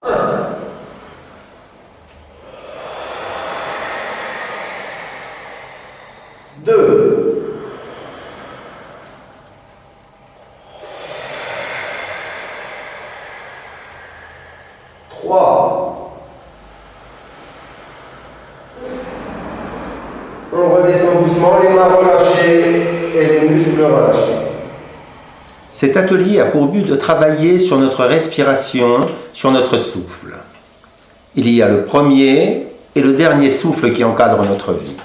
2, 3. On redescend doucement, les mains relâchées et les muscles relâchés. Cet atelier a pour but de travailler sur notre respiration, sur notre souffle. Il y a le premier et le dernier souffle qui encadrent notre vie.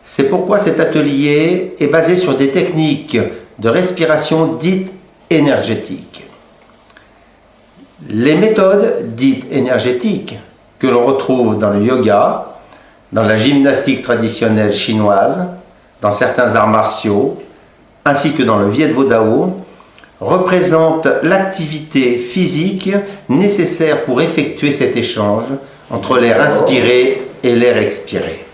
C'est pourquoi cet atelier est basé sur des techniques de respiration dites énergétiques. Les méthodes dites énergétiques que l'on retrouve dans le yoga, dans la gymnastique traditionnelle chinoise, dans certains arts martiaux, ainsi que dans le Viet Vo Dao, représentent l'activité physique nécessaire pour effectuer cet échange entre l'air inspiré et l'air expiré.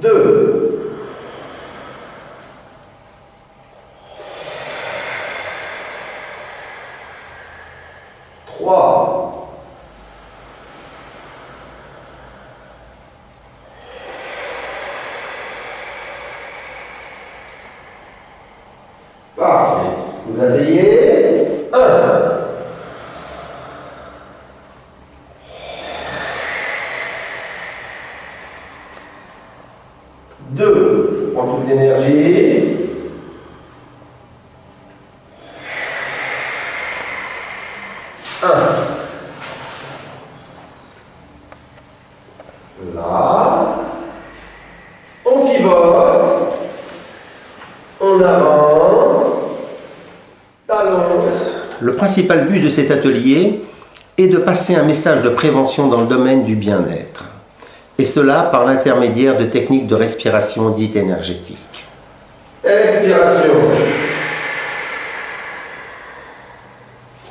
Deux, 3, 4. Parfait. Vous asseyez. 1. 2. On prend toute l'énergie. 1. Là. On pivote. On avance. Talon. Le principal but de cet atelier est de passer un message de prévention dans le domaine du bien-être. Et cela par l'intermédiaire de techniques de respiration dites énergétiques. Expiration.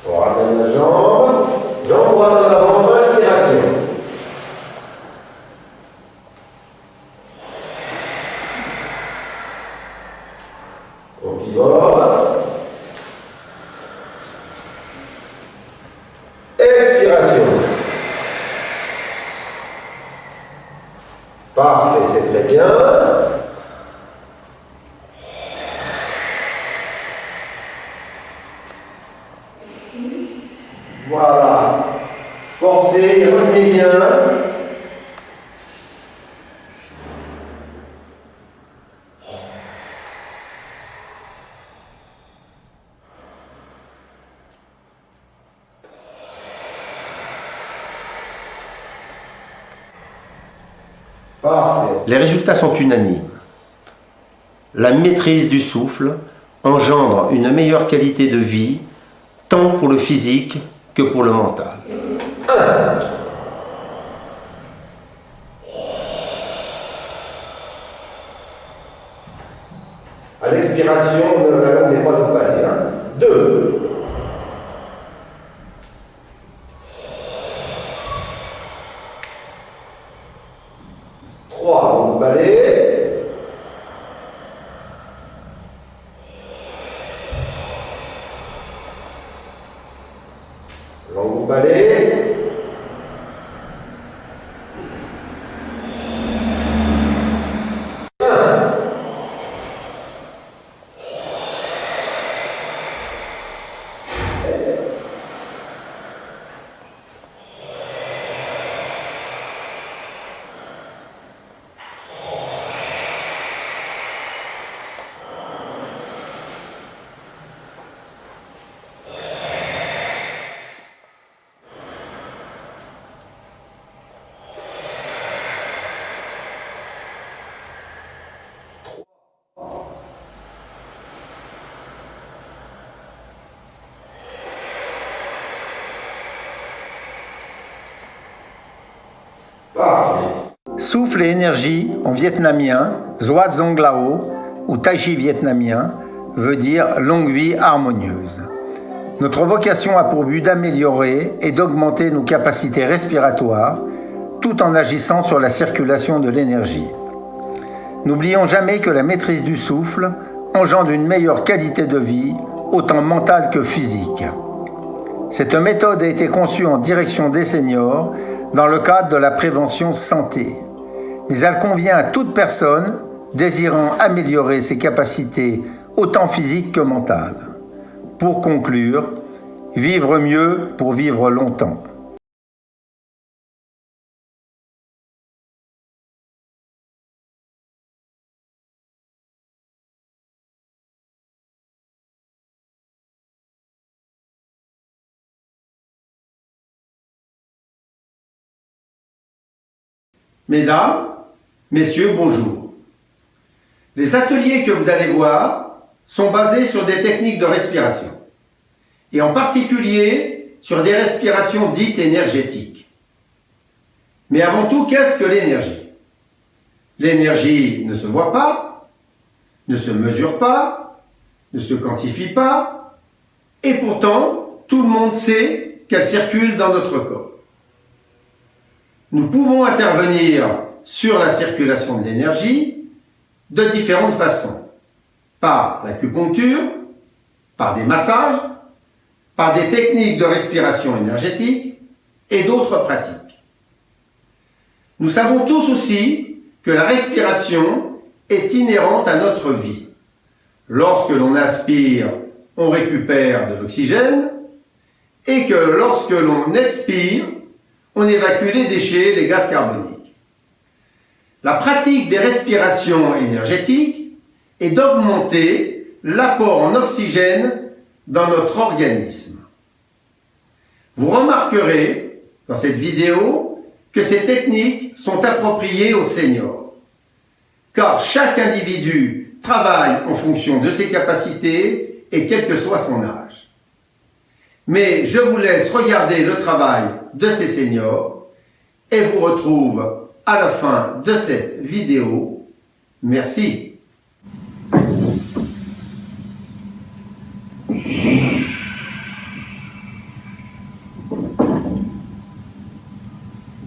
On ramène la jambe. Jambe droite en avant, inspiration. On pivote. Expiration. Parfait, c'est très bien. Voilà. Forcez, retenez bien. Parfait. Les résultats sont unanimes. La maîtrise du souffle engendre une meilleure qualité de vie, tant pour le physique que pour le mental. 1. À l'expiration, la langue n'est pas au palais. 2. 3. Au palais. 4. Langue au palais. Parfait. Souffle et énergie en vietnamien, Doat Dong Lao ou Tai Chi vietnamien veut dire longue vie harmonieuse. Notre vocation a pour but d'améliorer et d'augmenter nos capacités respiratoires tout en agissant sur la circulation de l'énergie. N'oublions jamais que la maîtrise du souffle engendre une meilleure qualité de vie, autant mentale que physique. Cette méthode a été conçue en direction des seniors dans le cadre de la prévention santé. Mais elle convient à toute personne désirant améliorer ses capacités autant physiques que mentales. Pour conclure, vivre mieux pour vivre longtemps. Mesdames, Messieurs, bonjour. Les ateliers que vous allez voir sont basés sur des techniques de respiration, et en particulier sur des respirations dites énergétiques. Mais avant tout, qu'est-ce que l'énergie? L'énergie ne se voit pas, ne se mesure pas, ne se quantifie pas, et pourtant, tout le monde sait qu'elle circule dans notre corps. Nous pouvons intervenir sur la circulation de l'énergie de différentes façons. Par l'acupuncture, par des massages, par des techniques de respiration énergétique et d'autres pratiques. Nous savons tous aussi que la respiration est inhérente à notre vie. Lorsque l'on inspire, on récupère de l'oxygène et que lorsque l'on expire, on évacue les déchets, les gaz carboniques. La pratique des respirations énergétiques est d'augmenter l'apport en oxygène dans notre organisme. Vous remarquerez dans cette vidéo que ces techniques sont appropriées aux seniors, car chaque individu travaille en fonction de ses capacités et quel que soit son âge. Mais je vous laisse regarder le travail de ces seniors et vous retrouve à la fin de cette vidéo. Merci.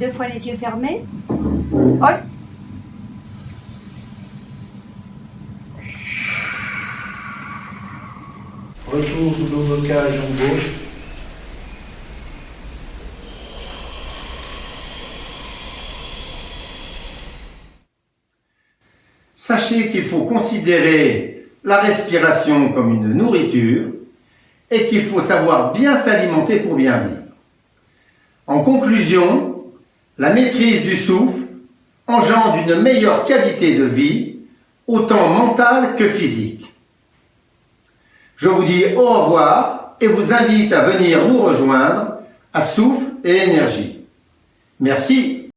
Deux fois les yeux fermés. Hop. Retour sous le blocage en gauche. Sachez qu'il faut considérer la respiration comme une nourriture et qu'il faut savoir bien s'alimenter pour bien vivre. En conclusion, la maîtrise du souffle engendre une meilleure qualité de vie, autant mentale que physique. Je vous dis au revoir et vous invite à venir nous rejoindre à Souffle et Énergie. Merci.